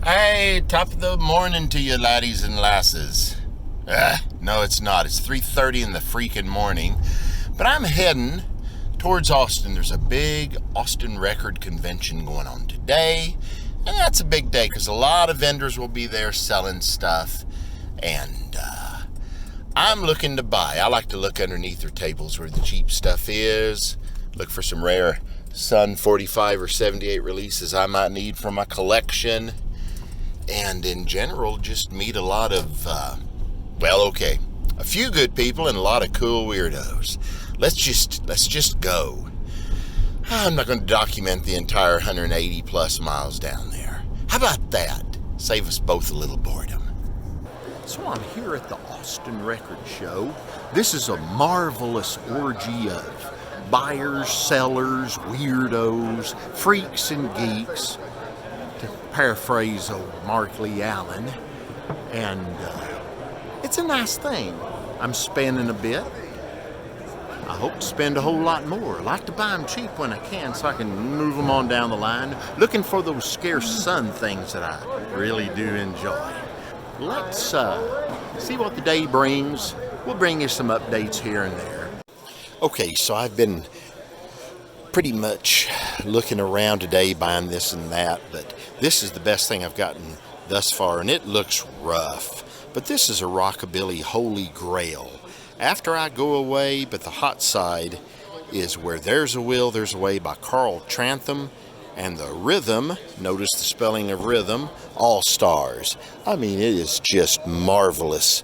Hey, top of the morning to you laddies and lasses. No, it's not. It's 3:30 in the freaking morning. But I'm heading towards Austin. There's a big Austin record convention going on today. And that's a big day because a lot of vendors will be there selling stuff. And I'm looking to buy. I like to look underneath their tables where the cheap stuff is. Look for some rare Sun 45 or 78 releases I might need for my collection. And in general, just meet a lot of, a few good people and a lot of cool weirdos. Let's just go. I'm not going to document the entire 180 plus miles down there. How about that? Save us both a little boredom. So I'm here at the Austin Record Show. This is a marvelous orgy of buyers, sellers, weirdos, freaks and geeks, to paraphrase old Mark Lee Allen. And it's a nice thing. I'm spending a bit. I hope to spend a whole lot more. I like to buy them cheap when I can so I can move them on down the line, looking for those scarce Sun things that I really do enjoy. Let's see what the day brings. We'll bring you some updates here and there. Okay, so I've been pretty much looking around today, buying this and that, but this is the best thing I've gotten thus far, and it looks rough. But this is a Rockabilly Holy Grail. After I Go Away, but the hot side is Where There's a Will, There's a Way by Carl Trantham, and the rhythm, notice the spelling of rhythm, All Stars. I mean, it is just marvelous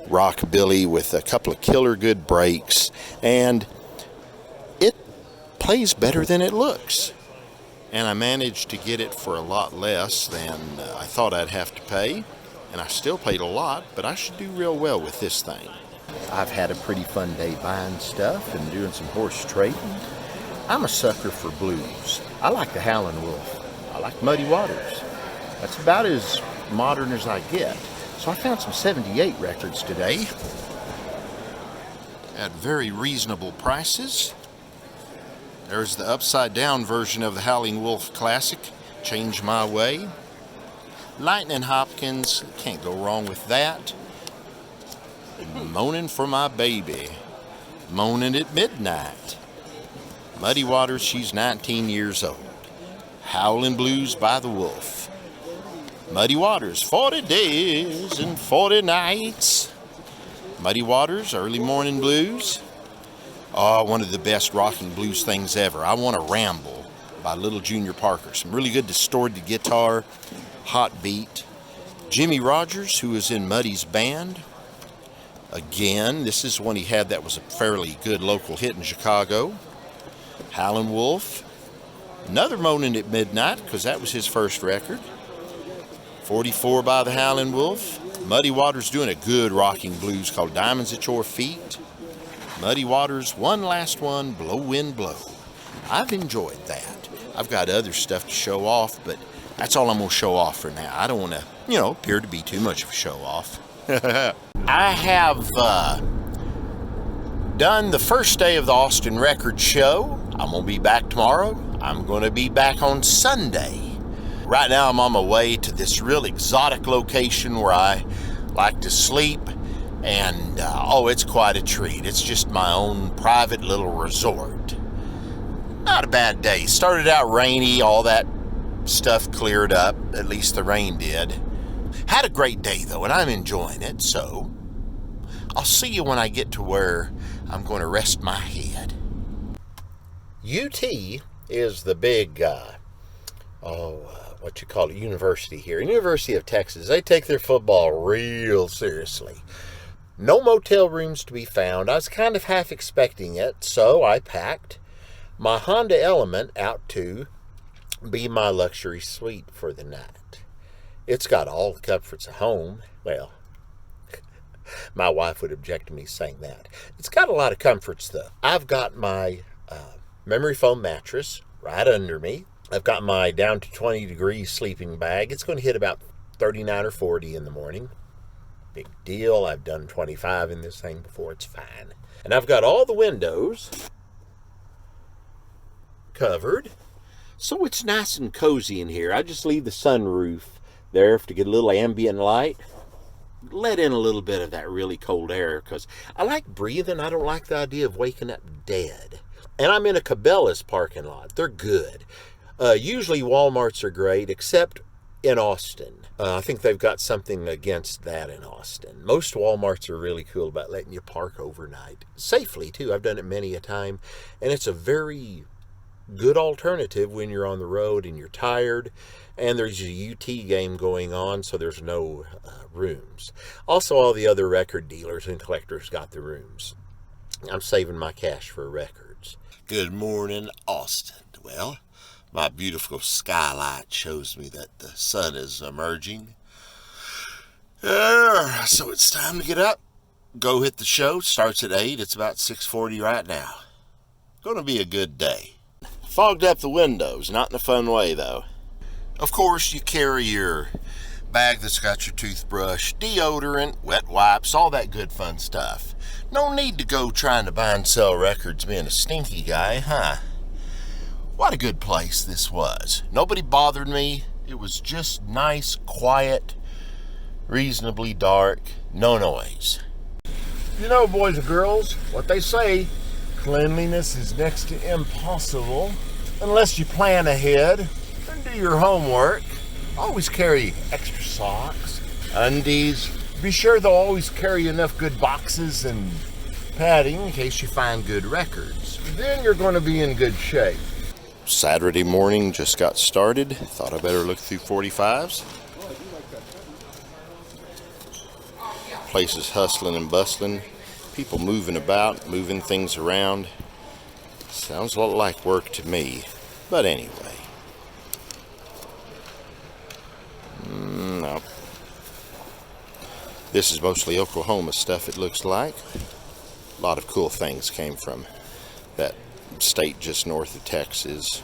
rockabilly with a couple of killer good breaks, and it plays better than it looks. And I managed to get it for a lot less than I thought I'd have to pay, and I still paid a lot, but I should do real well with this thing. I've had a pretty fun day buying stuff and doing some horse trading. I'm a sucker for blues. I like the Howlin' Wolf. I like Muddy Waters. That's about as modern as I get. So I found some 78 records today at very reasonable prices. There's the upside down version of the Howling Wolf classic, Change My Way. Lightning Hopkins, can't go wrong with that. Moaning for My Baby, Moaning at Midnight. Muddy Waters, She's 19 Years Old. Howlin' Blues by the Wolf. Muddy Waters, 40 Days and 40 Nights. Muddy Waters, Early Morning Blues. Oh, one of the best rocking blues things ever. I Want to Ramble by Little Junior Parker. Some really good distorted guitar, hot beat. Jimmy Rogers, who was in Muddy's band. Again, this is one he had that was a fairly good local hit in Chicago. Howlin' Wolf. Another Moaning at Midnight, because that was his first record. 44 by the Howlin' Wolf. Muddy Waters doing a good rocking blues called Diamonds at Your Feet. Muddy Waters, One Last One, Blow Wind Blow. I've enjoyed that. I've got other stuff to show off, but that's all I'm going to show off for now. I don't want to, appear to be too much of a show off. I have done the first day of the Austin Record Show. I'm going to be back tomorrow. I'm going to be back on Sunday. Right now I'm on my way to this real exotic location where I like to sleep, and it's quite a treat. It's just my own private little resort. Not a bad day. Started out rainy, all that stuff cleared up, at least the rain did. Had a great day though, and I'm enjoying it, so I'll see you when I get to where I'm going to rest my head. UT is the big, university here. University of Texas. They take their football real seriously. No motel rooms to be found. I was kind of half expecting it, so I packed my Honda Element out to be my luxury suite for the night. It's got all the comforts of home. Well, my wife would object to me saying that. It's got a lot of comforts, though. I've got my memory foam mattress right under me. I've got my down to 20 degrees sleeping bag. It's going to hit about 39 or 40 in the morning. Big deal. I've done 25 in this thing before. It's fine. And I've got all the windows covered, so it's nice and cozy in here. I just leave the sunroof there to get a little ambient light. Let in a little bit of that really cold air because I like breathing. I don't like the idea of waking up dead. And I'm in a Cabela's parking lot. They're good. Usually Walmarts are great, except in Austin. I think they've got something against that in Austin. Most Walmarts are really cool about letting you park overnight. Safely, too. I've done it many a time. And it's a very good alternative when you're on the road and you're tired. And there's a UT game going on, so there's no rooms. Also, all the other record dealers and collectors got the rooms. I'm saving my cash for records. Good morning, Austin. Well, my beautiful skylight shows me that the sun is emerging. So it's time to get up, go hit the show. Starts at 8. It's about 6:40 right now. Gonna be a good day. Fogged up the windows, not in a fun way though. Of course, you carry your bag that's got your toothbrush, deodorant, wet wipes, all that good fun stuff. No need to go trying to buy and sell records being a stinky guy, huh? What a good place this was. Nobody bothered me. It was just nice, quiet, reasonably dark, no noise. You know, boys and girls, what they say, cleanliness is next to impossible unless you plan ahead and do your homework. Always carry extra socks, undies. Be sure they'll always carry enough good boxes and padding in case you find good records. Then you're going to be in good shape. Saturday morning just got started. Thought I better look through 45s. Place is hustling and bustling. People moving about, moving things around. Sounds a lot like work to me. But anyway. No. This is mostly Oklahoma stuff, it looks like. A lot of cool things came from that state just north of Texas.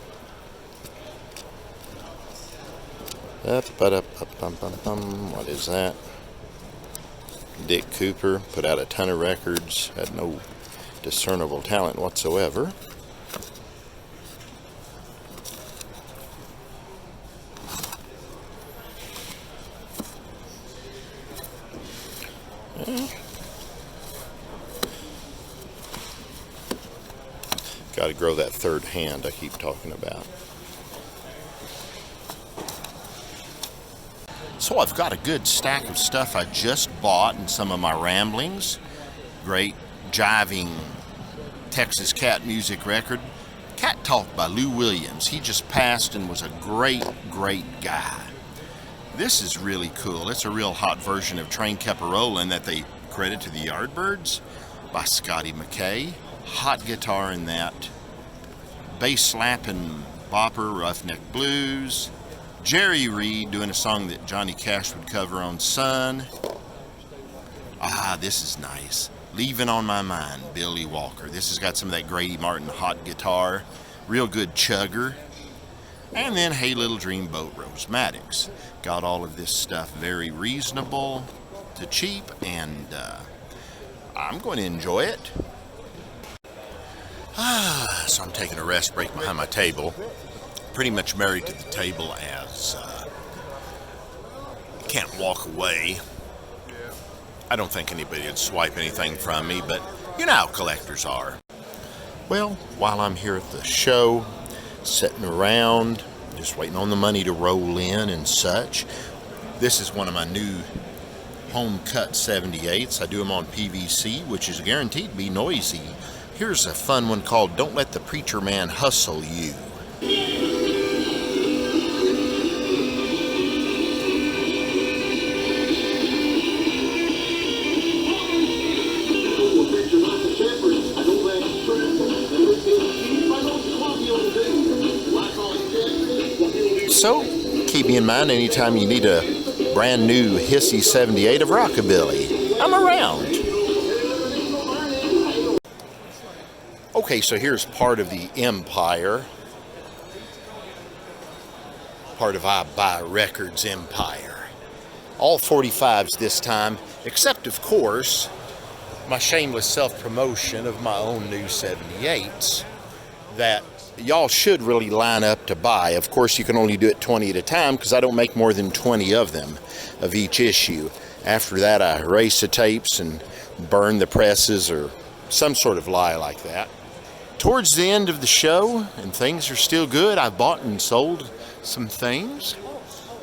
What is that? Dick Cooper put out a ton of records, had no discernible talent whatsoever. Got to grow that third hand I keep talking about. So I've got a good stack of stuff I just bought in some of my ramblings. Great jiving Texas cat music record. Cat Talk by Lou Williams. He just passed and was a great, great guy. This is really cool. It's a real hot version of Train Kept A-Rollin' that they credit to the Yardbirds by Scotty McKay. Hot guitar in that. Bass slapping bopper, Roughneck Blues. Jerry Reed doing a song that Johnny Cash would cover on Sun. This is nice. Leaving on My Mind, Billy Walker. This has got some of that Grady Martin hot guitar. Real good chugger. And then Hey Little Dreamboat, Rosematics. Got all of this stuff very reasonable to cheap, and I'm going to enjoy it. So I'm taking a rest break behind my table. Pretty much married to the table as can't walk away. I don't think anybody would swipe anything from me, but you know how collectors are. Well, while I'm here at the show, sitting around, just waiting on the money to roll in and such, this is one of my new home cut 78s. I do them on PVC, which is guaranteed to be noisy. Here's a fun one called Don't Let the Preacher Man Hustle You. So, keep me in mind anytime you need a brand new hissy 78 of rockabilly. I'm around. Okay, so here's part of the empire. Part of I Buy Records empire. All 45s this time, except of course, my shameless self-promotion of my own new 78s that y'all should really line up to buy. Of course, you can only do it 20 at a time because I don't make more than 20 of them, of each issue. After that, I erase the tapes and burn the presses or some sort of lie like that. Towards the end of the show, and things are still good, I bought and sold some things.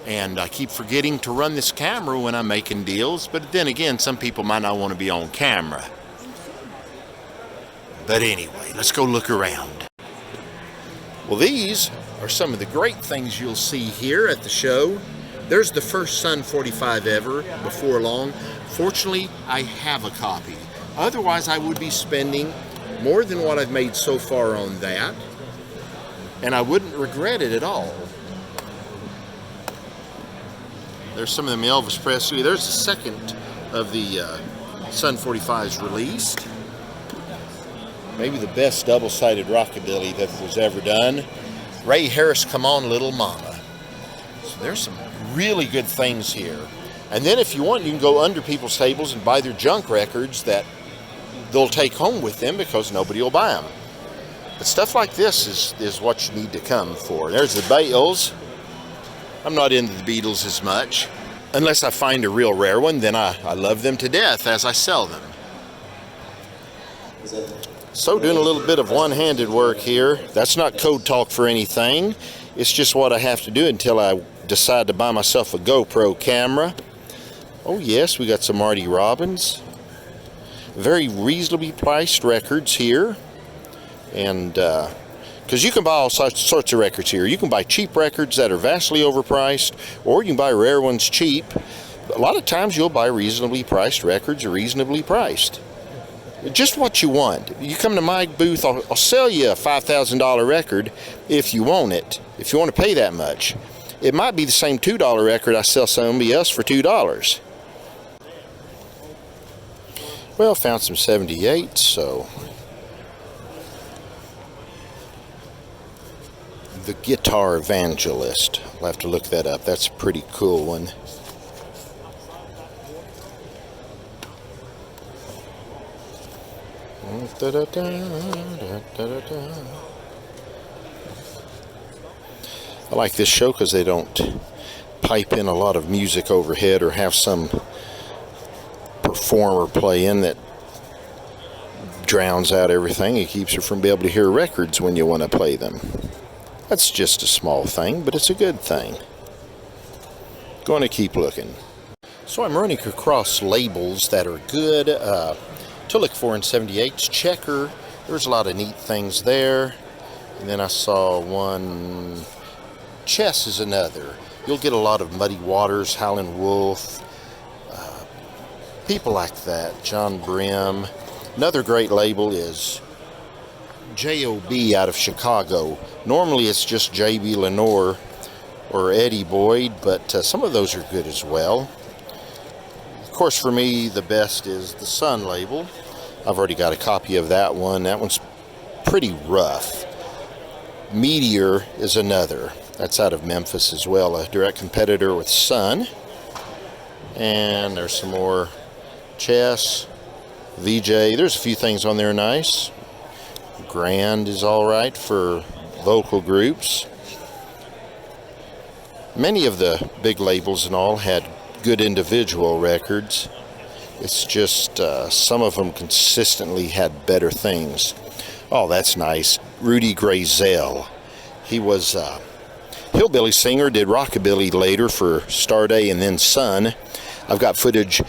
And I keep forgetting to run this camera when I'm making deals, but then again, some people might not want to be on camera. But anyway, let's go look around. Well, these are some of the great things you'll see here at the show. There's the first Sun 45 ever, before long. Fortunately, I have a copy. Otherwise, I would be spending more than what I've made so far on that, and I wouldn't regret it at all. There's some of them Elvis Presley. There's the second of the Sun 45s released. Maybe the best double-sided rockabilly that was ever done. Ray Harris, Come On Little Mama. So there's some really good things here. And then if you want, you can go under people's tables and buy their junk records that they'll take home with them because nobody will buy them. But stuff like this is what you need to come for. There's the Bales. I'm not into the Beatles as much. Unless I find a real rare one, then I love them to death as I sell them. So doing a little bit of one-handed work here. That's not code talk for anything. It's just what I have to do until I decide to buy myself a GoPro camera. Oh yes, we got some Marty Robbins. Very reasonably priced records here. And because you can buy all sorts of records here. You can buy cheap records that are vastly overpriced, or you can buy rare ones cheap. A lot of times you'll buy reasonably priced records are reasonably priced. Just what you want. You come to my booth, I'll sell you a $5,000 record if you want it, if you want to pay that much. It might be the same $2 record I sell somebody else for $2. Well, found some 78s, so... The Guitar Evangelist. I'll have to look that up. That's a pretty cool one. I like this show because they don't pipe in a lot of music overhead or have some performer play in that drowns out everything. It keeps you from being able to hear records when you want to play them. That's just a small thing, but it's a good thing. Going to keep looking. So I'm running across labels that are good to look for in 78s. Checker, there's a lot of neat things there. And then I saw one, Chess is another. You'll get a lot of Muddy Waters, Howlin' Wolf, people like that, John Brim. Another great label is J.O.B. out of Chicago. Normally it's just J.B. Lenore or Eddie Boyd, but some of those are good as well. Of course, for me, the best is the Sun label. I've already got a copy of that one. That one's pretty rough. Meteor is another. That's out of Memphis as well, a direct competitor with Sun. And there's some more Chess, VJ. There's a few things on there nice. Grand is all right for vocal groups. Many of the big labels and all had good individual records. It's just some of them consistently had better things. Oh, that's nice. Rudy Grazel. He was a hillbilly singer, did rockabilly later for Starday and then Sun. I've got footage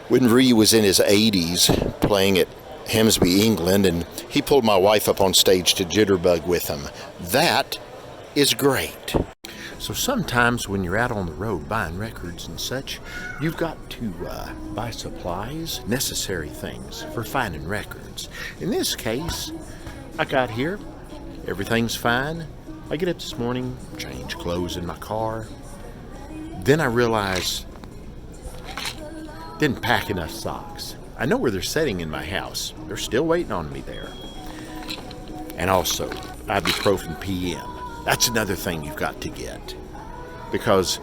when Rudy was in his 80s playing at Hemsby, England, and he pulled my wife up on stage to jitterbug with him. That is great. So sometimes when you're out on the road buying records and such, you've got to buy supplies, necessary things for finding records. In this case, I got here, everything's fine. I get up this morning, change clothes in my car. Then I realize, didn't pack enough socks. I know where they're sitting in my house. They're still waiting on me there. And also, ibuprofen PM. That's another thing you've got to get. Because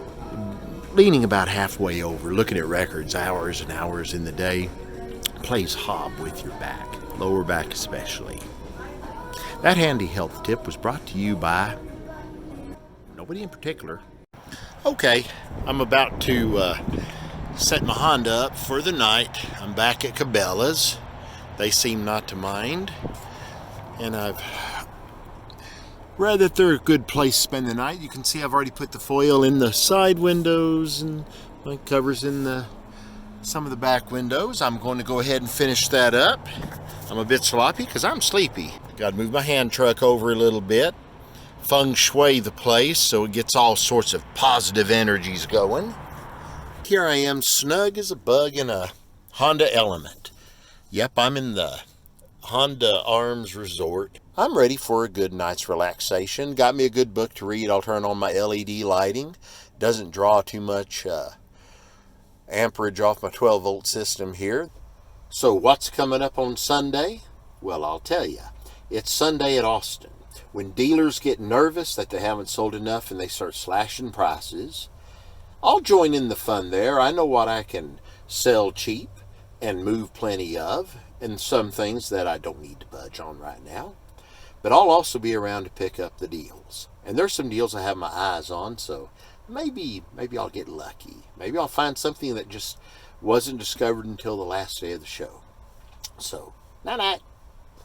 leaning about halfway over, looking at records hours and hours in the day, plays hob with your back, lower back especially. That handy health tip was brought to you by nobody in particular. Okay, I'm about to set my Honda up for the night. I'm back at Cabela's. They seem not to mind. And I've read that they're a good place to spend the night. You can see I've already put the foil in the side windows and my covers in some of the back windows. I'm going to go ahead and finish that up. I'm a bit sloppy because I'm sleepy. Got to move my hand truck over a little bit. Feng shui the place so it gets all sorts of positive energies going. Here I am, snug as a bug in a Honda Element. Yep, I'm in the Honda Arms Resort. I'm ready for a good night's relaxation. Got me a good book to read. I'll turn on my LED lighting. Doesn't draw too much amperage off my 12-volt system here. So what's coming up on Sunday? Well, I'll tell you. It's Sunday at Austin. When dealers get nervous that they haven't sold enough and they start slashing prices, I'll join in the fun there. I know what I can sell cheap and move plenty of, and some things that I don't need to budge on right now. But I'll also be around to pick up the deals. And there's some deals I have my eyes on, so maybe I'll get lucky. Maybe I'll find something that just wasn't discovered until the last day of the show. So, night-night.